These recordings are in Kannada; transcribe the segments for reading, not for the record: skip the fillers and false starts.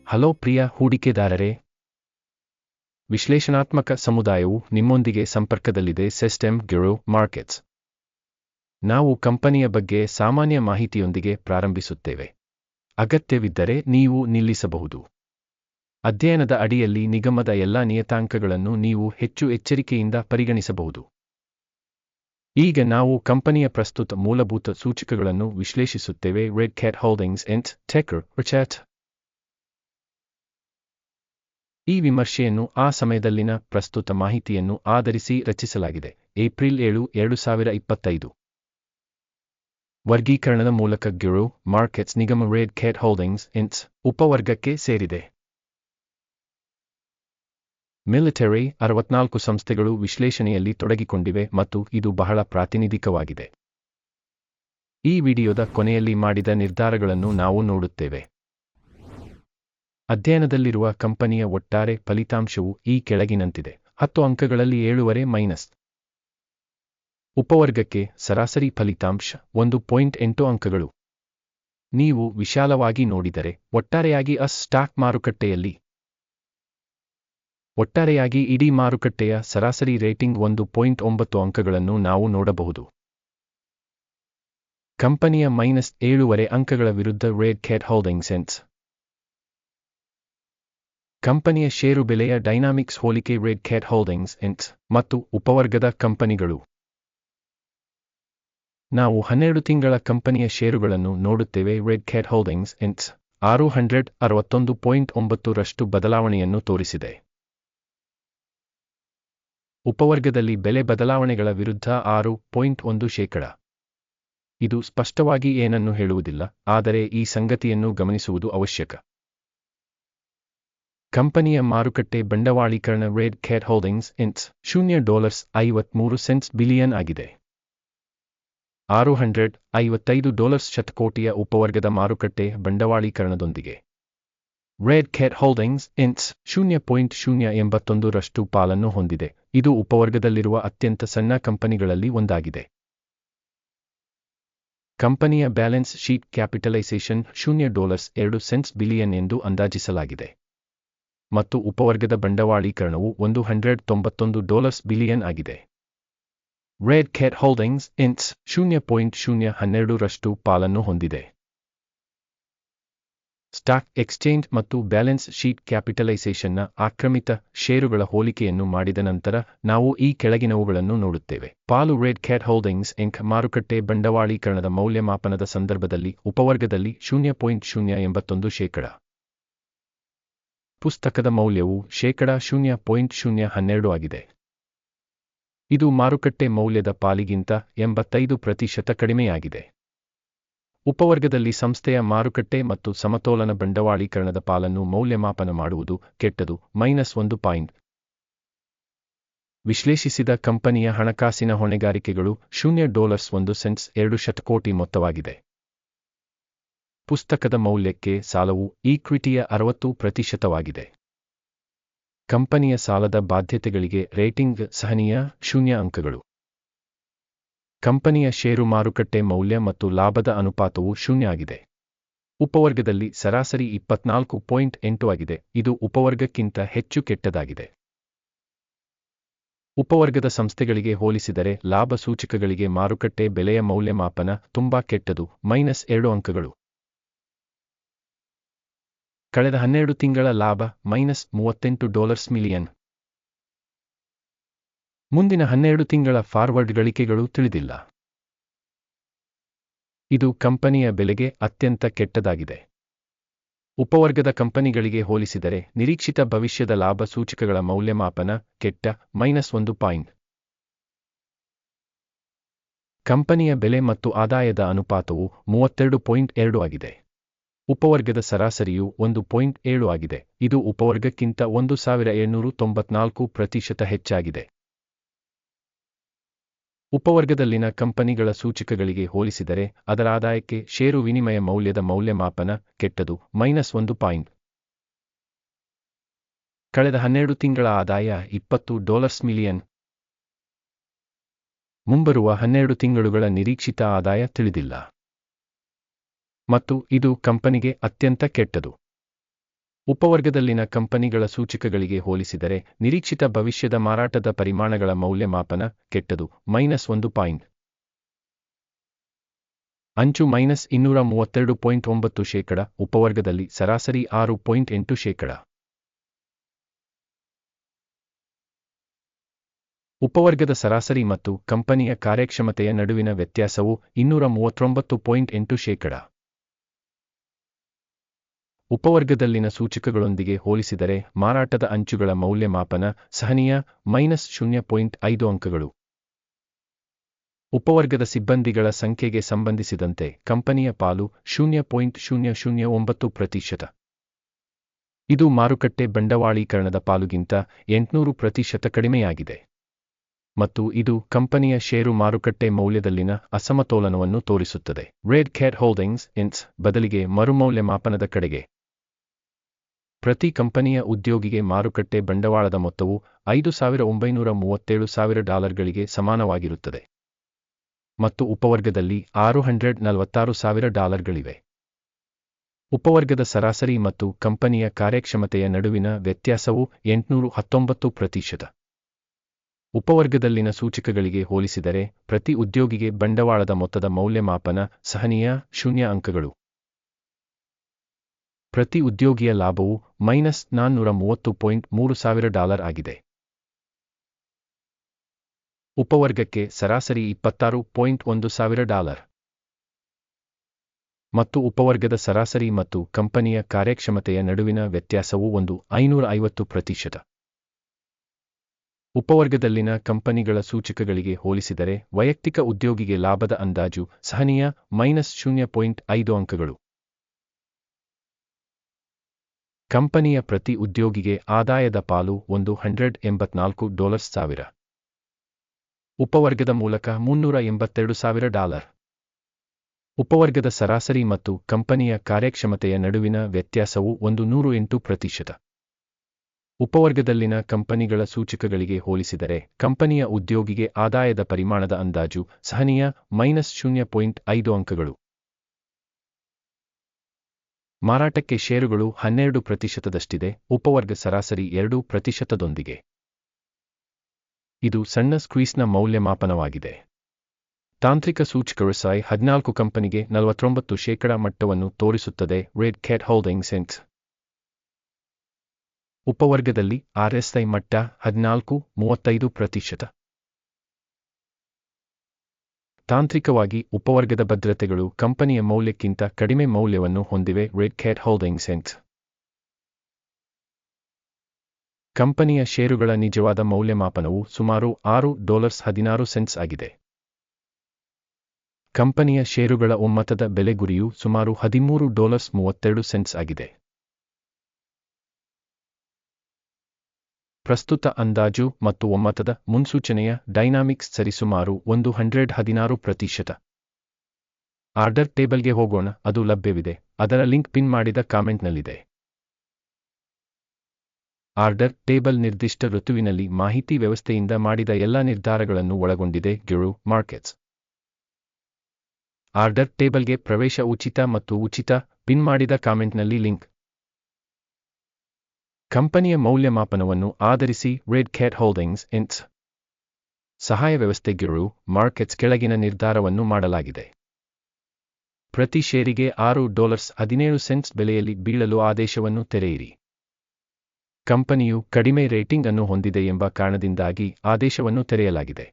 ಹಲೋ ಪ್ರಿಯ ಹೂಡಿಕೆದಾರರೇ, ವಿಶ್ಲೇಷಣಾತ್ಮಕ ಸಮುದಾಯವು ನಿಮ್ಮೊಂದಿಗೆ ಸಂಪರ್ಕದಲ್ಲಿದೆ. System grow markets. ನಾವು ಕಂಪನಿಯ ಬಗ್ಗೆ ಸಾಮಾನ್ಯ ಮಾಹಿತಿಯೊಂದಿಗೆ ಪ್ರಾರಂಭಿಸುತ್ತೇವೆ. ಅಗತ್ಯವಿದ್ದರೆ ನೀವು ನಿಲ್ಲಿಸಬಹುದು. ಅಧ್ಯಯನದ ಅಡಿಯಲ್ಲಿ ನಿಗಮದ ಎಲ್ಲಾ ನಿಯತಾಂಕಗಳನ್ನು ನೀವು ಹೆಚ್ಚು ಎಚ್ಚರಿಕೆಯಿಂದ ಪರಿಗಣಿಸಬಹುದು. ಈಗ ನಾವು ಕಂಪನಿಯ ಪ್ರಸ್ತುತ ಮೂಲಭೂತ ಸೂಚಕಗಳನ್ನು ವಿಶ್ಲೇಷಿಸುತ್ತೇವೆ. Red Cat Holdings Inc ticker chart. ಈ ವಿಮರ್ಶೆಯನ್ನು ಆ ಸಮಯದಲ್ಲಿನ ಪ್ರಸ್ತುತ ಮಾಹಿತಿಯನ್ನು ಆಧರಿಸಿ ರಚಿಸಲಾಗಿದೆ. ಏಪ್ರಿಲ್ 7, 2025. ವರ್ಗೀಕರಣದ ಮೂಲಕ ಗ್ರೋ ಮಾರ್ಕೆಟ್ಸ್ ನಿಗಮ ರೆಡ್ ಕ್ಯಾಟ್ ಹೋಲ್ಡಿಂಗ್ಸ್ ಇಂಕ್ ಉಪವರ್ಗಕ್ಕೆ ಸೇರಿದೆ. ಮಿಲಿಟರಿ 64 ಸಂಸ್ಥೆಗಳು ವಿಶ್ಲೇಷಣೆಯಲ್ಲಿ ತೊಡಗಿಕೊಂಡಿವೆ ಮತ್ತು ಇದು ಬಹಳ ಪ್ರಾತಿನಿಧಿಕವಾಗಿದೆ. ಈ ವಿಡಿಯೋದ ಕೊನೆಯಲ್ಲಿ ಮಾಡಿದ ನಿರ್ಧಾರಗಳನ್ನು ನಾವು ನೋಡುತ್ತೇವೆ. ಅಧ್ಯಯನದಲ್ಲಿರುವ ಕಂಪನಿಯ ಒಟ್ಟಾರೆ ಫಲಿತಾಂಶವು ಈ ಕೆಳಗಿನಂತಿದೆ. 10 ಅಂಕಗಳಲ್ಲಿ 7.5 ಉಪವರ್ಗಕ್ಕೆ ಸರಾಸರಿ ಫಲಿತಾಂಶ 1.8 ಅಂಕಗಳು. ನೀವು ವಿಶಾಲವಾಗಿ ನೋಡಿದರೆ ಒಟ್ಟಾರೆಯಾಗಿ ಸ್ಟಾಕ್ ಮಾರುಕಟ್ಟೆಯಲ್ಲಿ ಒಟ್ಟಾರೆಯಾಗಿ ಇಡೀ ಮಾರುಕಟ್ಟೆಯ ಸರಾಸರಿ ರೇಟಿಂಗ್ 1.9 ಅಂಕಗಳನ್ನು ನಾವು ನೋಡಬಹುದು. ಕಂಪನಿಯ -7.5 ಅಂಕಗಳ ವಿರುದ್ಧ ರೆಡ್ ಕ್ಯಾಟ್ ಹೋಲ್ಡಿಂಗ್ಸ್ ಇಂಕ್. ಕಂಪನಿಯ ಷೇರು ಬೆಲೆಯ ಡೈನಾಮಿಕ್ಸ್ ಹೋಲಿಕೆ ರೆಡ್ ಕ್ಯಾಟ್ ಹೋಲ್ಡಿಂಗ್ಸ್ ಇಂಕ್ ಮತ್ತು ಉಪವರ್ಗದ ಕಂಪನಿಗಳು. ನಾವು 12 ತಿಂಗಳ ಕಂಪನಿಯ ಷೇರುಗಳನ್ನು ನೋಡುತ್ತೇವೆ. ರೆಡ್ ಕ್ಯಾಟ್ ಹೋಲ್ಡಿಂಗ್ಸ್ ಇಂಕ್ 661.9% ಬದಲಾವಣೆಯನ್ನು ತೋರಿಸಿದೆ. ಉಪವರ್ಗದಲ್ಲಿ ಬೆಲೆ ಬದಲಾವಣೆಗಳ ವಿರುದ್ಧ 6.1%. ಇದು ಸ್ಪಷ್ಟವಾಗಿ ಏನನ್ನು ಹೇಳುವುದಿಲ್ಲ, ಆದರೆ ಈ ಸಂಗತಿಯನ್ನು ಗಮನಿಸುವುದು ಅವಶ್ಯಕ. ಕಂಪನಿಯ ಮಾರುಕಟ್ಟೆ ಬಂಡವಾಳೀಕರಣ Red Cat Holdings Inc $0.53 billion ಆಗಿದೆ. $655 ಶತಕೋಟಿಯ ಉಪವರ್ಗದ ಮಾರುಕಟ್ಟೆ ಬಂಡವಾಳೀಕರಣದೊಂದಿಗೆ ರೆಡ್ ಕ್ಯಾಟ್ ಹೋಲ್ಡಿಂಗ್ಸ್ ಇಂಕ್ 0.081% ಪಾಲನ್ನು ಹೊಂದಿದೆ. ಇದು ಉಪವರ್ಗದಲ್ಲಿರುವ ಅತ್ಯಂತ ಸಣ್ಣ ಕಂಪನಿಗಳಲ್ಲಿ ಒಂದಾಗಿದೆ. ಕಂಪನಿಯ ಬ್ಯಾಲೆನ್ಸ್ ಶೀಟ್ ಕ್ಯಾಪಿಟಲೈಸೇಷನ್ $0.2 ಬಿಲಿಯನ್ ಎಂದು ಅಂದಾಜಿಸಲಾಗಿದೆ ಮತ್ತು ಉಪವರ್ಗದ ಬಂಡವಾಳೀಕರಣವು $191 ಬಿಲಿಯನ್ ಆಗಿದೆ. ರೆಡ್ ಕ್ಯಾಟ್ ಹೋಲ್ಡಿಂಗ್ಸ್ ಇಂಕ್ 0.012% ಪಾಲನ್ನು ಹೊಂದಿದೆ. ಸ್ಟಾಕ್ ಎಕ್ಸ್ಚೇಂಜ್ ಮತ್ತು ಬ್ಯಾಲೆನ್ಸ್ ಶೀಟ್ ಕ್ಯಾಪಿಟಲೈಸೇಷನ್ನ ಆಕ್ರಮಿತ ಷೇರುಗಳ ಹೋಲಿಕೆಯನ್ನು ಮಾಡಿದ ನಂತರ ನಾವು ಈ ಕೆಳಗಿನವುಗಳನ್ನು ನೋಡುತ್ತೇವೆ. ಪಾಲು ರೆಡ್ ಕ್ಯಾಟ್ ಹೋಲ್ಡಿಂಗ್ಸ್ ಇಂಕ್ ಮಾರುಕಟ್ಟೆ ಬಂಡವಾಳೀಕರಣದ ಮೌಲ್ಯಮಾಪನದ ಸಂದರ್ಭದಲ್ಲಿ ಉಪವರ್ಗದಲ್ಲಿ 0.081%. ಪುಸ್ತಕದ ಮೌಲ್ಯವು $0.012 ಆಗಿದೆ. ಇದು ಮಾರುಕಟ್ಟೆ ಮೌಲ್ಯದ ಪಾಲಿಗಿಂತ 85% ಕಡಿಮೆಯಾಗಿದೆ. ಉಪವರ್ಗದಲ್ಲಿ ಸಂಸ್ಥೆಯ ಮಾರುಕಟ್ಟೆ ಮತ್ತು ಸಮತೋಲನ ಬಂಡವಾಳೀಕರಣದ ಪಾಲನ್ನು ಮೌಲ್ಯಮಾಪನ ಮಾಡುವುದು ಕೆಟ್ಟದು -1 ಪಾಯಿಂಟ್. ವಿಶ್ಲೇಷಿಸಿದ ಕಂಪನಿಯ ಹಣಕಾಸಿನ ಹೊಣೆಗಾರಿಕೆಗಳು $0.1 2 ಶತಕೋಟಿ ಮೊತ್ತವಾಗಿದೆ. ಪುಸ್ತಕದ ಮೌಲ್ಯಕ್ಕೆ ಸಾಲವು ಈಕ್ವಿಟಿಯ 60%. ಕಂಪನಿಯ ಸಾಲದ ಬಾಧ್ಯತೆಗಳಿಗೆ ರೇಟಿಂಗ್ ಸಹನೀಯ 0 ಅಂಕಗಳು. ಕಂಪನಿಯ ಷೇರು ಮಾರುಕಟ್ಟೆ ಮೌಲ್ಯ ಮತ್ತು ಲಾಭದ ಅನುಪಾತವು 0 ಆಗಿದೆ. ಉಪವರ್ಗದಲ್ಲಿ ಸರಾಸರಿ 24.8 ಆಗಿದೆ. ಇದು ಉಪವರ್ಗಕ್ಕಿಂತ ಹೆಚ್ಚು ಕೆಟ್ಟದಾಗಿದೆ. ಉಪವರ್ಗದ ಸಂಸ್ಥೆಗಳಿಗೆ ಹೋಲಿಸಿದರೆ ಲಾಭ ಸೂಚಕಗಳಿಗೆ ಮಾರುಕಟ್ಟೆ ಬೆಲೆಯ ಮೌಲ್ಯಮಾಪನ ತುಂಬಾ ಕೆಟ್ಟದು -2 ಅಂಕಗಳು. ಕಳೆದ 12 ತಿಂಗಳ ಲಾಭ $38 ಮಿಲಿಯನ್. ಮುಂದಿನ 12 ತಿಂಗಳ ಫಾರ್ವರ್ಡ್ ಗಳಿಕೆಗಳು ತಿಳಿದಿಲ್ಲ. ಇದು ಕಂಪನಿಯ ಬೆಲೆಗೆ ಅತ್ಯಂತ ಕೆಟ್ಟದಾಗಿದೆ. ಉಪವರ್ಗದ ಕಂಪನಿಗಳಿಗೆ ಹೋಲಿಸಿದರೆ ನಿರೀಕ್ಷಿತ ಭವಿಷ್ಯದ ಲಾಭ ಸೂಚಕಗಳ ಮೌಲ್ಯಮಾಪನ ಕೆಟ್ಟ -1 ಪಾಯಿಂಟ್. ಕಂಪನಿಯ ಬೆಲೆ ಮತ್ತು ಆದಾಯದ ಅನುಪಾತವು 32.2 ಆಗಿದೆ. ಉಪವರ್ಗದ ಸರಾಸರಿಯು 1.7 ಆಗಿದೆ. ಇದು ಉಪವರ್ಗಕ್ಕಿಂತ 1794% ಹೆಚ್ಚಾಗಿದೆ. ಉಪವರ್ಗದಲ್ಲಿನ ಕಂಪನಿಗಳ ಸೂಚಕಗಳಿಗೆ ಹೋಲಿಸಿದರೆ ಅದರ ಆದಾಯಕ್ಕೆ ಷೇರು ವಿನಿಮಯ ಮೌಲ್ಯದ ಮೌಲ್ಯಮಾಪನ ಕೆಟ್ಟದು -1 ಪಾಯಿಂಟ್. ಕಳೆದ 12 ತಿಂಗಳ ಆದಾಯ $20 ಮಿಲಿಯನ್. ಮುಂಬರುವ 12 ತಿಂಗಳುಗಳ ನಿರೀಕ್ಷಿತ ಆದಾಯ ತಿಳಿದಿಲ್ಲ. ಮತ್ತು ಇದು ಕಂಪನಿಗೆ ಅತ್ಯಂತ ಕೆಟ್ಟದು. ಉಪವರ್ಗದಲ್ಲಿನ ಕಂಪನಿಗಳ ಸೂಚಕಗಳಿಗೆ ಹೋಲಿಸಿದರೆ ನಿರೀಕ್ಷಿತ ಭವಿಷ್ಯದ ಮಾರಾಟದ ಪರಿಮಾಣಗಳ ಮೌಲ್ಯಮಾಪನ ಕೆಟ್ಟದು -1 ಪಾಯಿಂಟ್. ಅಂಚು -232.9%, ಉಪವರ್ಗದಲ್ಲಿ ಸರಾಸರಿ 6.8%. ಉಪವರ್ಗದ ಸರಾಸರಿ ಮತ್ತು ಕಂಪನಿಯ ಕಾರ್ಯಕ್ಷಮತೆಯ ನಡುವಿನ ವ್ಯತ್ಯಾಸವು 239.8%. ಉಪವರ್ಗದಲ್ಲಿನ ಸೂಚಕಗಳೊಂದಿಗೆ ಹೋಲಿಸಿದರೆ ಮಾರಾಟದ ಅಂಚುಗಳ ಮೌಲ್ಯಮಾಪನ ಸಹನೀಯ -0.5 ಅಂಕಗಳು. ಉಪವರ್ಗದ ಸಿಬ್ಬಂದಿಗಳ ಸಂಖ್ಯೆಗೆ ಸಂಬಂಧಿಸಿದಂತೆ ಕಂಪನಿಯ ಪಾಲು 0.009%. ಇದು ಮಾರುಕಟ್ಟೆ ಬಂಡವಾಳೀಕರಣದ ಪಾಲುಗಿಂತ 800% ಕಡಿಮೆಯಾಗಿದೆ. ಮತ್ತು ಇದು ಕಂಪನಿಯ ಷೇರು ಮಾರುಕಟ್ಟೆ ಮೌಲ್ಯದಲ್ಲಿನ ಅಸಮತೋಲನವನ್ನು ತೋರಿಸುತ್ತದೆ. ರೆಡ್ ಕ್ಯಾಟ್ ಹೋಲ್ಡಿಂಗ್ಸ್ ಇನ್ಸ್ ಬದಲಿಗೆ ಮರುಮೌಲ್ಯಮಾಪನದ ಕಡೆಗೆ. ಪ್ರತಿ ಕಂಪನಿಯ ಉದ್ಯೋಗಿಗೆ ಮಾರುಕಟ್ಟೆ ಬಂಡವಾಳದ ಮೊತ್ತವು $5,937ಗಳಿಗೆ ಸಮಾನವಾಗಿರುತ್ತದೆ. ಮತ್ತು ಉಪವರ್ಗದಲ್ಲಿ $646,000ಗಳಿವೆ. ಉಪವರ್ಗದ ಸರಾಸರಿ ಮತ್ತು ಕಂಪನಿಯ ಕಾರ್ಯಕ್ಷಮತೆಯ ನಡುವಿನ ವ್ಯತ್ಯಾಸವು 819%. ಉಪವರ್ಗದಲ್ಲಿನ ಸೂಚಕಗಳಿಗೆ ಹೋಲಿಸಿದರೆ ಪ್ರತಿ ಉದ್ಯೋಗಿಗೆ ಬಂಡವಾಳದ ಮೊತ್ತದ ಮೌಲ್ಯಮಾಪನ ಸಹನೀಯ 0 ಅಂಕಗಳು. ಪ್ರತಿ ಉದ್ಯೋಗಿಯ ಲಾಭವು $430.3 ಆಗಿದೆ. ಉಪವರ್ಗಕ್ಕೆ ಸರಾಸರಿ $26.1 ಮತ್ತು ಉಪವರ್ಗದ ಸರಾಸರಿ ಮತ್ತು ಕಂಪನಿಯ ಕಾರ್ಯಕ್ಷಮತೆಯ ನಡುವಿನ ವ್ಯತ್ಯಾಸವು 550%. ಉಪವರ್ಗದಲ್ಲಿನ ಕಂಪನಿಗಳ ಸೂಚಕಗಳಿಗೆ ಹೋಲಿಸಿದರೆ ವೈಯಕ್ತಿಕ ಉದ್ಯೋಗಿಗೆ ಲಾಭದ ಅಂದಾಜು ಸಹನೀಯ -0.5 ಅಂಕಗಳು. ಕಂಪನಿಯ ಪ್ರತಿ ಉದ್ಯೋಗಿಗೆ ಆದಾಯದ ಪಾಲು $184,000. ಉಪವರ್ಗದ ಮೂಲಕ $382,000. ಉಪವರ್ಗದ ಸರಾಸರಿ ಮತ್ತು ಕಂಪನಿಯ ಕಾರ್ಯಕ್ಷಮತೆಯ ನಡುವಿನ ವ್ಯತ್ಯಾಸವು 108%. ಉಪವರ್ಗದಲ್ಲಿನ ಕಂಪನಿಗಳ ಸೂಚಕಗಳಿಗೆ ಹೋಲಿಸಿದರೆ ಕಂಪನಿಯ ಉದ್ಯೋಗಿಗೆ ಆದಾಯದ ಪರಿಮಾಣದ ಅಂದಾಜು ಸಹನೀಯ -0.5 ಅಂಕಗಳು. ಮಾರಾಟಕ್ಕೆ ಷೇರುಗಳು 12%ದಷ್ಟಿದೆ, ಉಪವರ್ಗ ಸರಾಸರಿ 2%ದೊಂದಿಗೆ. ಇದು ಸಣ್ಣ ಸ್ಕ್ವೀಸ್ನ ಮೌಲ್ಯಮಾಪನವಾಗಿದೆ. ತಾಂತ್ರಿಕ ಸೂಚಕ RSI 14 ಕಂಪನಿಗೆ 49% ಮಟ್ಟವನ್ನು ತೋರಿಸುತ್ತದೆ. ರೆಡ್ ಕ್ಯಾಟ್ ಹೋಲ್ಡಿಂಗ್ಸ್ ಇನ್ಸ್ ಉಪವರ್ಗದಲ್ಲಿ RSI ಮಟ್ಟ 14-35%. ತಾಂತ್ರಿಕವಾಗಿ ಉಪವರ್ಗದ ಭದ್ರತೆಗಳು ಕಂಪನಿಯ ಮೌಲ್ಯಕ್ಕಿಂತ ಕಡಿಮೆ ಮೌಲ್ಯವನ್ನು ಹೊಂದಿವೆ. ರೆಡ್ ಕ್ಯಾಟ್ ಹೋಲ್ಡಿಂಗ್ಸ್ ಇನ್ಸ್ ಕಂಪನಿಯ ಷೇರುಗಳ ನಿಜವಾದ ಮೌಲ್ಯಮಾಪನವು ಸುಮಾರು $6.16 ಆಗಿದೆ. ಕಂಪನಿಯ ಷೇರುಗಳ ಒಮ್ಮತದ ಬೆಲೆ ಗುರಿಯು ಸುಮಾರು $13.32 ಆಗಿದೆ. ಪ್ರಸ್ತುತ ಅಂದಾಜು ಮತ್ತು ಒಮ್ಮತದ ಮುನ್ಸೂಚನೆಯ ಡೈನಾಮಿಕ್ಸ್ ಸರಿಸುಮಾರು 116%. ಆರ್ಡರ್ ಟೇಬಲ್ಗೆ ಹೋಗೋಣ, ಅದು ಲಭ್ಯವಿದೆ. ಅದರ ಲಿಂಕ್ ಪಿನ್ ಮಾಡಿದ ಕಾಮೆಂಟ್ನಲ್ಲಿದೆ. ಆರ್ಡರ್ ಟೇಬಲ್ ನಿರ್ದಿಷ್ಟ ಋತುವಿನಲ್ಲಿ ಮಾಹಿತಿ ವ್ಯವಸ್ಥೆಯಿಂದ ಮಾಡಿದ ಎಲ್ಲ ನಿರ್ಧಾರಗಳನ್ನು ಒಳಗೊಂಡಿದೆ. ಗಿರು ಮಾರ್ಕೆಟ್ಸ್ ಆರ್ಡರ್ ಟೇಬಲ್ಗೆ ಪ್ರವೇಶ ಉಚಿತ ಮತ್ತು ಉಚಿತ. ಪಿನ್ ಮಾಡಿದ ಕಾಮೆಂಟ್ನಲ್ಲಿ ಲಿಂಕ್. ಕಂಪನಿಯ ಮೌಲ್ಯಮಾಪನವನ್ನು ಆಧರಿಸಿ ರೆಡ್ ಕ್ಯಾಟ್ ಹೋಲ್ಡಿಂಗ್ಸ್ ಇನ್ಸ್ ಸಹಾಯ ವ್ಯವಸ್ಥೆ ಗಿರು ಮಾರ್ಕೆಟ್ಸ್ ಕೆಳಗಿನ ನಿರ್ಧಾರವನ್ನು ಮಾಡಲಾಗಿದೆ. ಪ್ರತಿ ಷೇರಿಗೆ $6.17 ಬೆಲೆಯಲ್ಲಿ ಬೀಳಲು ಆದೇಶವನ್ನು ತೆರೆಯಿರಿ. ಕಂಪನಿಯು ಕಡಿಮೆ ರೇಟಿಂಗ್ ಅನ್ನು ಹೊಂದಿದೆ ಎಂಬ ಕಾರಣದಿಂದಾಗಿ ಆದೇಶವನ್ನು ತೆರೆಯಲಾಗಿದೆ.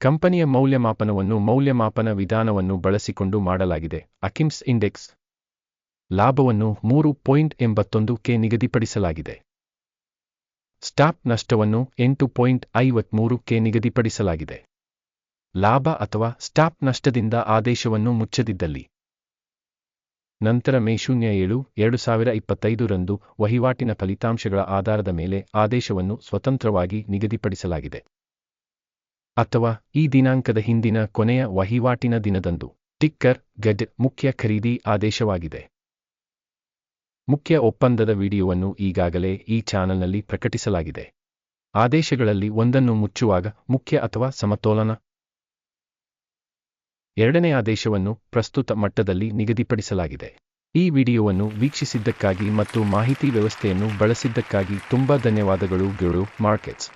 ಕಂಪನಿಯ ಮೌಲ್ಯಮಾಪನವನ್ನು ಮೌಲ್ಯಮಾಪನ ವಿಧಾನವನ್ನು ಬಳಸಿಕೊಂಡು ಮಾಡಲಾಗಿದೆ. ಅಕಿಮ್ಸ್ ಇಂಡೆಕ್ಸ್ ಲಾಭವನ್ನು 3.81ಕ್ಕೆ ನಿಗದಿಪಡಿಸಲಾಗಿದೆ. ಸ್ಟಾಪ್ ನಷ್ಟವನ್ನು 8.53ಕ್ಕೆ ನಿಗದಿಪಡಿಸಲಾಗಿದೆ. ಲಾಭ ಅಥವಾ ಸ್ಟಾಪ್ ನಷ್ಟದಿಂದ ಆದೇಶವನ್ನು ಮುಚ್ಚದಿದ್ದಲ್ಲಿ. ನಂತರ ಮೇ 07, 2025 ರಂದು ವಹಿವಾಟಿನ ಫಲಿತಾಂಶಗಳ ಆಧಾರದ ಮೇಲೆ ಆದೇಶವನ್ನು ಸ್ವತಂತ್ರವಾಗಿ ನಿಗದಿಪಡಿಸಲಾಗಿದೆ. ಅಥವಾ ಈ ದಿನಾಂಕದ ಹಿಂದಿನ ಕೊನೆಯ ವಹಿವಾಟಿನ ದಿನದಂದು. ಟಿಕ್ಕರ್ ಗಡ್ ಮುಖ್ಯ ಖರೀದಿ ಆದೇಶವಾಗಿದೆ. ಮುಖ್ಯ ಒಪ್ಪಂದದ ವಿಡಿಯೋವನ್ನು ಈಗಾಗಲೇ ಈ ಚಾನಲ್ನಲ್ಲಿ ಪ್ರಕಟಿಸಲಾಗಿದೆ. ಆದೇಶಗಳಲ್ಲಿ ಒಂದನ್ನು ಮುಚ್ಚುವಾಗ ಮುಖ್ಯ ಅಥವಾ ಸಮತೋಲನ. ಎರಡನೇ ಆದೇಶವನ್ನು ಪ್ರಸ್ತುತ ಮಟ್ಟದಲ್ಲಿ ನಿಗದಿಪಡಿಸಲಾಗಿದೆ. ಈ ವಿಡಿಯೋವನ್ನು ವೀಕ್ಷಿಸಿದ್ದಕ್ಕಾಗಿ ಮತ್ತು ಮಾಹಿತಿ ವ್ಯವಸ್ಥೆಯನ್ನು ಬಳಸಿದ್ದಕ್ಕಾಗಿ ತುಂಬಾ ಧನ್ಯವಾದಗಳು ಗೆರೋ ಮಾರ್ಕೆಟ್ಸ್.